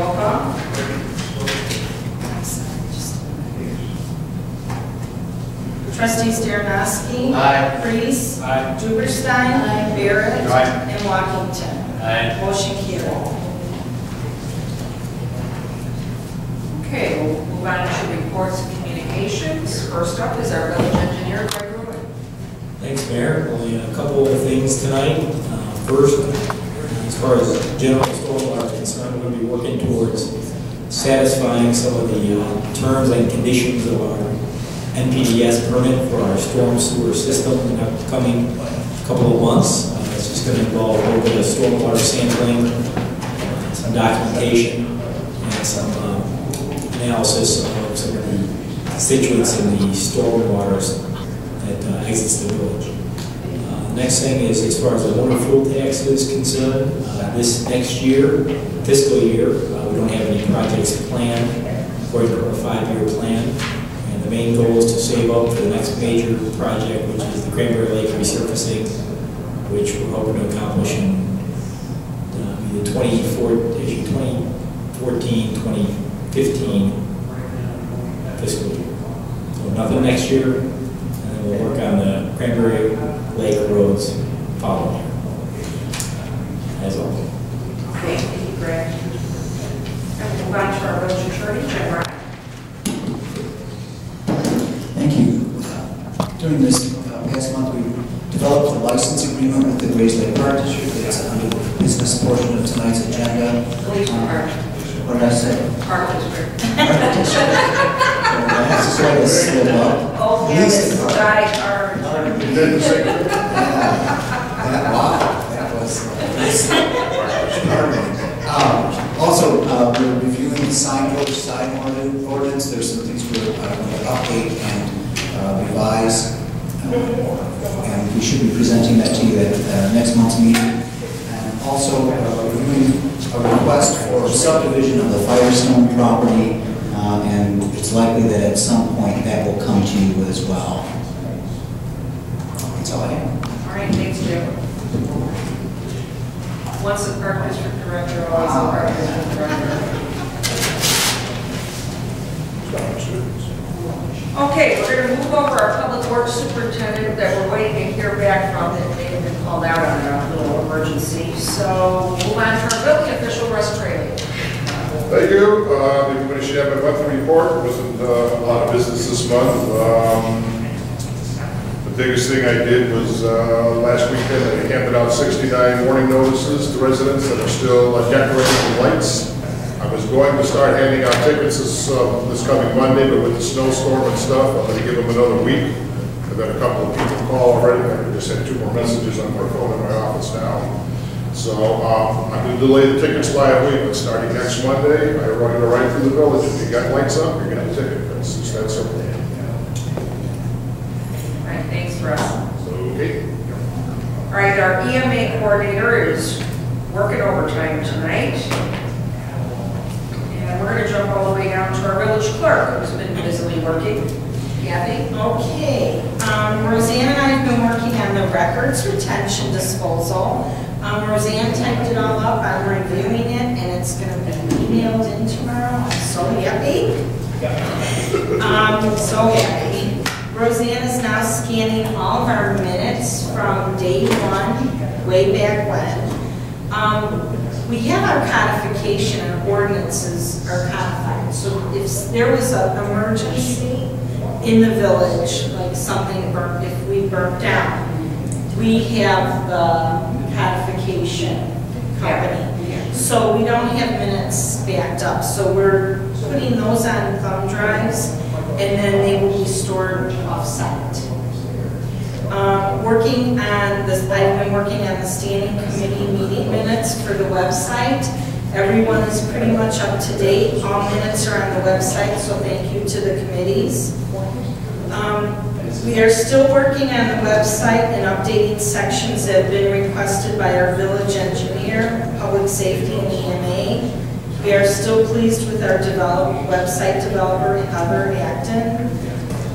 Roll call. Trustees Darnowski. Aye. Priest. Aye. Duberstein. Aye. Barrett. Aye. And Walkington. Aye. Motion carried. Okay, we'll move on to reports and communications. First up is our village engineer, Greg Rubin. Thanks, Mayor. Only a couple of things tonight. First, as far as general stormwater is concerned, we're going to be working towards satisfying some of the terms and conditions of our NPDES permit for our storm sewer system in the upcoming couple of months. It's just going to involve a little bit of stormwater sampling, some documentation, and some analysis of some of the constituents in the stormwaters that exits the village. Next thing is, as far as the water fuel tax is concerned, this next year, fiscal year, we don't have any projects planned according to our 5-year plan. And the main goal is to save up for the next major project, which is the Cranberry Lake resurfacing, which we're hoping to accomplish in either 2014, 2015 fiscal year. So nothing next year, and then we'll work on the Cranberry Lake roads following year. As always. Okay, thank you, Greg. And we'll move on to our village attorney, Jim Ryan. Thank you. During this past month, we developed a license agreement with the Grays Lake Park District. It's under the business portion of tonight's agenda. What did I say? Park District. Park District. I have to sort of slip up. Oh, yeah, this guy, our... Wow, that was also, we're reviewing the sign ordinance. There's some things we're going to update and revise, and we should be presenting that to you at next month's meeting. And also reviewing a request for subdivision of the Firestone property, and it's likely that at some point that will come to you as well. That's all I have. All right, thanks, Jim. Once the Park District Director, always the Park District Director. Okay, we're going to move over our Public Works Superintendent that we're waiting to hear back from, that they have been called out on a little emergency. So move on to our building official, Russ Trayley. Thank you. Everybody should have a monthly report. It wasn't a lot of business this month. The biggest thing I did was last weekend I handed out 69 warning notices to residents that are still decorating the lights. I was going to start handing out tickets this coming Monday, but with the snowstorm and stuff, I'm going to give them another week. I've got a couple of people call already. I just had 2 more messages on my phone in my office now. So I'm going to delay the tickets by a week, but starting next Monday, I'm going to ride through the village. If you got lights up, you're going to have a ticket. It's just that simple. All right, thanks, Russ. Okay. All right, our EMA coordinator is working overtime tonight. And we're going to jump all the way down to our village clerk, who's been busily working. Kathy? Okay. Roseanne and I have been working on the records retention disposal. Roseanne typed it all up. I'm reviewing it, and it's going to be emailed in tomorrow. I'm so happy. So happy. Roseanne is now scanning all of our minutes from day 1, way back when. We have our codification, our ordinances are codified. So if there was an emergency in the village, like something burnt, if we burnt down, we have the codification company. Yeah. So we don't have minutes backed up. So we're putting those on thumb drives, and then they will be stored off-site. Working on this, I've been working on the standing committee meeting minutes for the website. Everyone is pretty much up to date. All minutes are on the website, so thank you to the committees. We are still working on the website and updating sections that have been requested by our village engineer, public safety, and EMA. We are still pleased with our website developer, Heather Acton.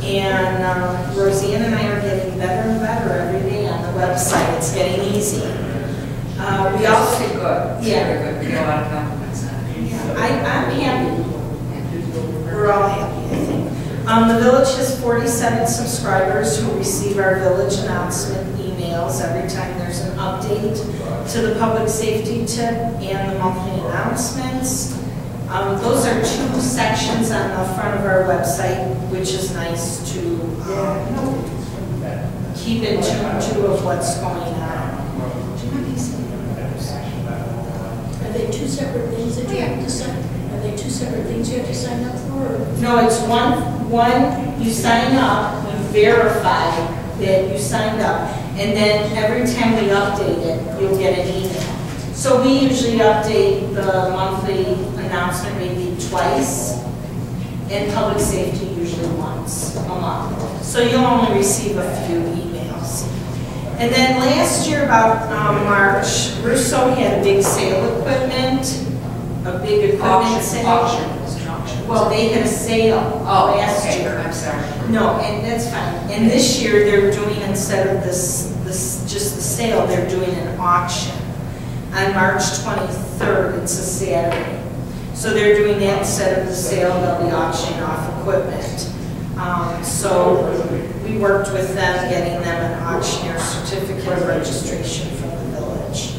And Roseanne and I are getting better and better every day on the website. It's getting easy. We also good. Yeah. Very good. We get a lot of compliments on it. I The village has 47 subscribers who receive our village announcement emails every time there's an update to the public safety tip and the monthly announcements. Those are 2 sections on the front of our website, which is nice to keep in tune to of what's going on. Are they 2 separate things that you have to sign? Are they 2 separate things you have to sign up for? Or? No, it's one, you sign up, you verify that you signed up, and then every time we update it, you'll get an email. So we usually update the monthly announcement maybe twice, and public safety usually once a month. So you'll only receive a few emails. And then last year, about March, Russo had a big sale equipment, a big equipment sale. Auction. Well, they had a sale last year. I'm sorry. No, and that's fine. And this year, they're doing, instead of this just the sale, they're doing an auction. On March 23rd, it's a Saturday. So they're doing that instead of the sale, they'll be auctioning off equipment. So we worked with them, getting them an auctioneer certificate of registration from the village.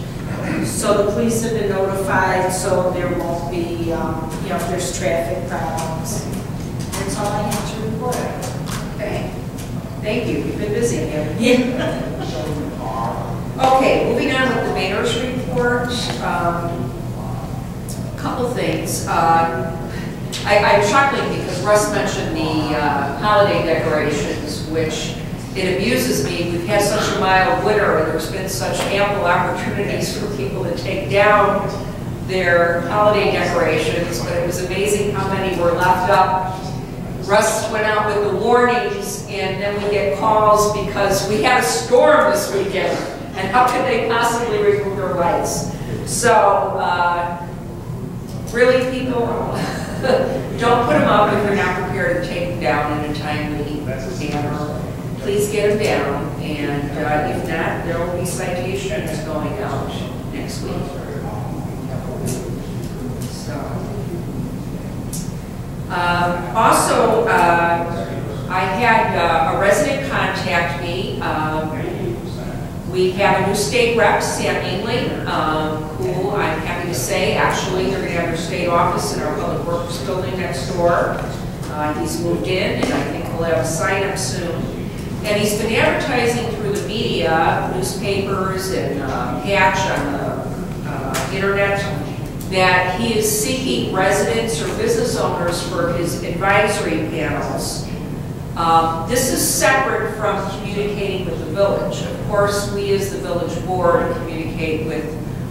So the police have been notified, so there won't be, if there's traffic problems. That's all I have to report. Okay. Thank you. You've been busy, haven't you? Yeah. Okay, moving on with the mayor's report. A couple things. I'm chuckling because Russ mentioned the holiday decorations, which it amuses me. We've had such a mild winter, and there's been such ample opportunities for people to take down their holiday decorations, but it was amazing how many were left up. Russ went out with the warnings, and then we get calls because we had a storm this weekend, and how could they possibly remove their lights? So, really, people, don't put them up if you're not prepared to take them down in a timely manner. Please get them down, and if not, there will be citations going out next week. So, also, I had a resident contact me. We have a new state rep, Sam Ingley, who I'm happy to say, actually, they're going to have their state office in our public works building next door. He's moved in, and I think we'll have a sign up soon. And he's been advertising through the media, newspapers and Patch on the internet, that he is seeking residents or business owners for his advisory panels. This is separate from communicating with the village. Of course, we as the village board communicate with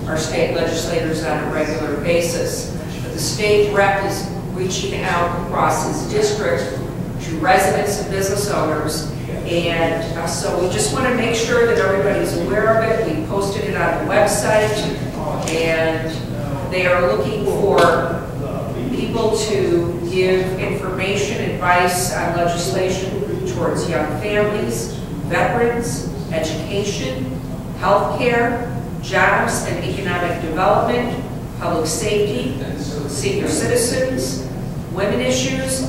our state legislators on a regular basis. But the state rep is reaching out across his district to residents and business owners. And so we just want to make sure that everybody's aware of it. We posted it on the website, and they are looking for people to give information, advice on legislation towards young families, veterans, education, healthcare, jobs and economic development, public safety, senior citizens, women issues,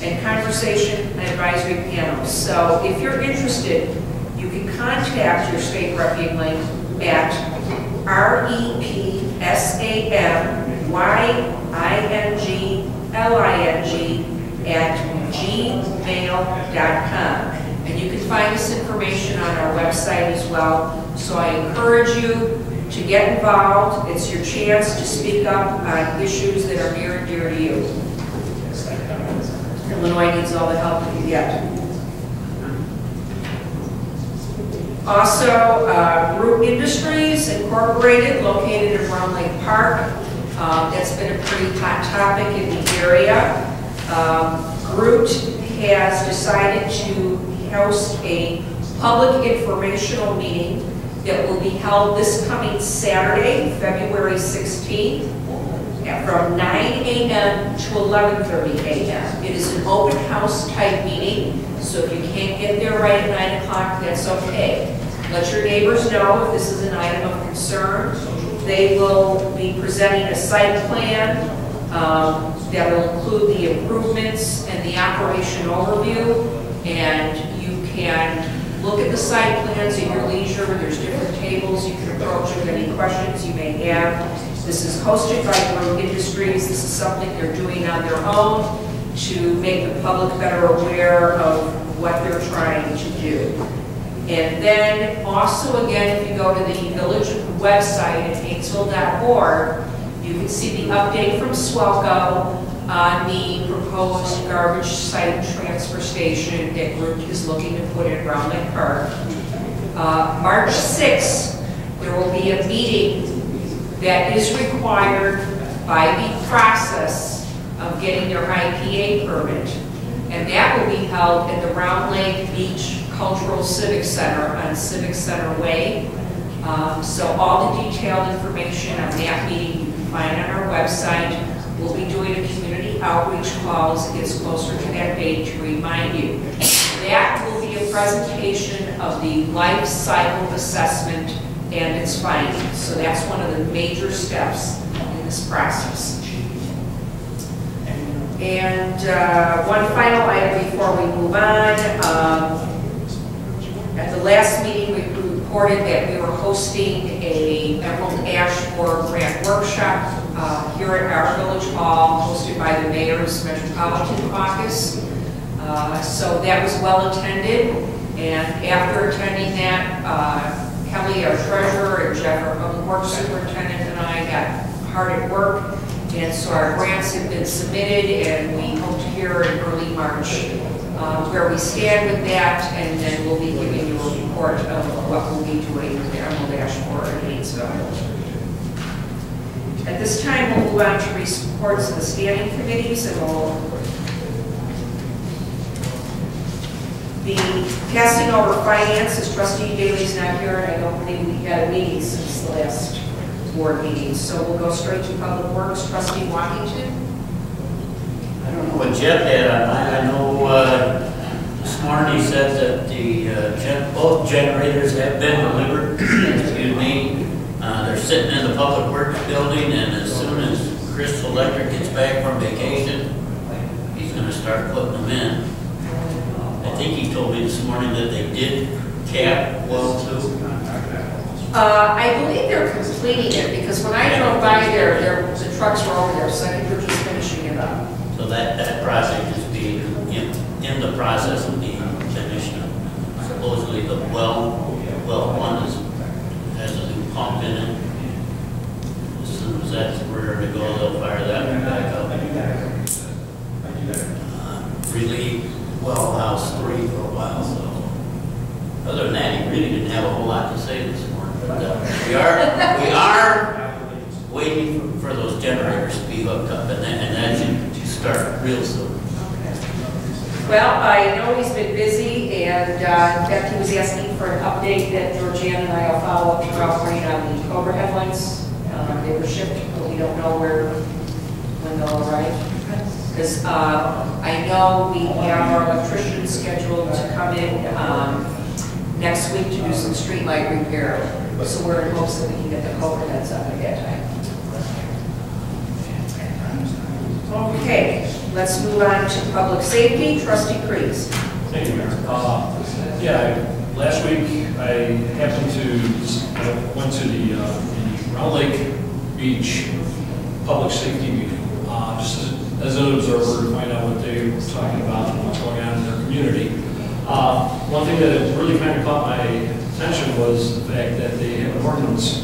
and conversation and advisory panels. So if you're interested, you can contact your state rep at repsaying@gmail.com. And you can find this information on our website as well. So I encourage you to get involved. It's your chance to speak up on issues that are near and dear to you. Illinois needs all the help it can get. Also, Root Industries Incorporated, located in Round Lake Park. That's been a pretty hot topic in the area. Root has decided to host a public informational meeting that will be held this coming Saturday, February 16th, from 9 a.m. to 11:30 a.m. It is an open house type meeting, so if you can't get there right at 9 o'clock, that's okay. Let your neighbors know if this is an item of concern. They will be presenting a site plan, that will include the improvements and the operation overview, and you can look at the site plans at your leisure. There's different tables you can approach with any questions you may have. This is hosted by Grove Industries. This is something they're doing on their own to make the public better aware of what they're trying to do. And then also, again, if you go to the village website at Hainesville.org, you can see the update from Swelco on the proposed garbage site transfer station that Group is looking to put in Round Lake Park. March 6th, there will be a meeting that is required by the process of getting their IPA permit, and that will be held at the Round Lake Beach Cultural Civic Center on Civic Center Way. So all the detailed information on that meeting you can find on our website. We'll be doing a community outreach call as it gets closer to that date to remind you. That will be a presentation of the life cycle assessment and its findings. So that's one of the major steps in this process. And one final item before we move on. At the last meeting, we reported that we were hosting a Emerald Ash Borer Grant Workshop here at our Village Hall, hosted by the Mayor's Metropolitan Caucus. So that was well attended, and after attending that, Kelly, our treasurer, and Jeff, our public works superintendent, and I got hard at work, and so our grants have been submitted, and we hope to hear in early March where we stand with that, and then we'll be giving you a report of what we'll be doing with the Emerald Ash Borer in Hainesville. At this time, we'll move on to reports of the standing committees, and we'll be passing over finances. Trustee Daly's not here, and I don't believe we had a meeting since the last board meeting. So we'll go straight to Public Works. Trustee Washington. I don't know what Jeff had on mine. I know this morning he said that the both generators have been delivered. Excuse me. They're sitting in the Public Works building, and as soon as Chris Electric gets back from vacation, he's going to start putting them in. I think he told me this morning that they did cap well too. I believe they're completing it, because when I drove by there, the trucks were over there, so I think they're just finishing it up. So that project is being in the process of being finished. Supposedly the well one has a new pump in it. As soon as that's ready to go, they'll fire that one back up. Relieve well house 3 for a while. So other than that, he really didn't have a whole lot to say this morning. But we are waiting for those generators to be hooked up, and that should start real soon. Well, I know he's been busy, and in fact, he was asking for an update that Georgiana and I will follow up tomorrow morning on the Cobra headlights. They were shipped, but we don't know when they'll arrive. Because I know we have our electrician scheduled to come in next week to do some street light repair. So we're in hopes that we can get the Cobra heads up at that time. Okay, let's move on to public safety. Trustee Crease. Thank you, Mayor. Last week I went to the Round Lake Beach Public Safety meeting, just as an observer to find out what they were talking about and what's going on in their community. One thing that really kind of caught my attention was the fact that they have an ordinance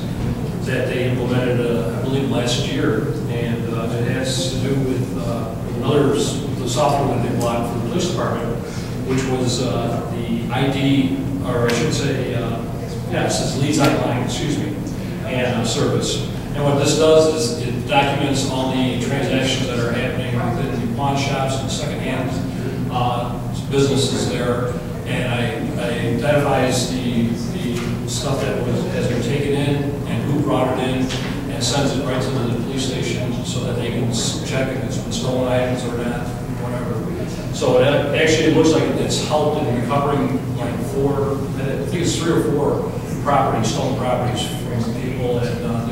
that they implemented, I believe, last year, and it has to do with the software that they bought for the police department, which was the ID, or I should say, it says leads online, excuse me, and service. And what this does is it documents all the transactions that are happening within the pawn shops and secondhand businesses there, and it identifies the stuff that has been taken in and who brought it in, and sends it right to the police station so that they can check if it's been stolen items or not, whatever. So it actually looks like it's helped in recovering like 3 or 4 properties, stolen properties from people, and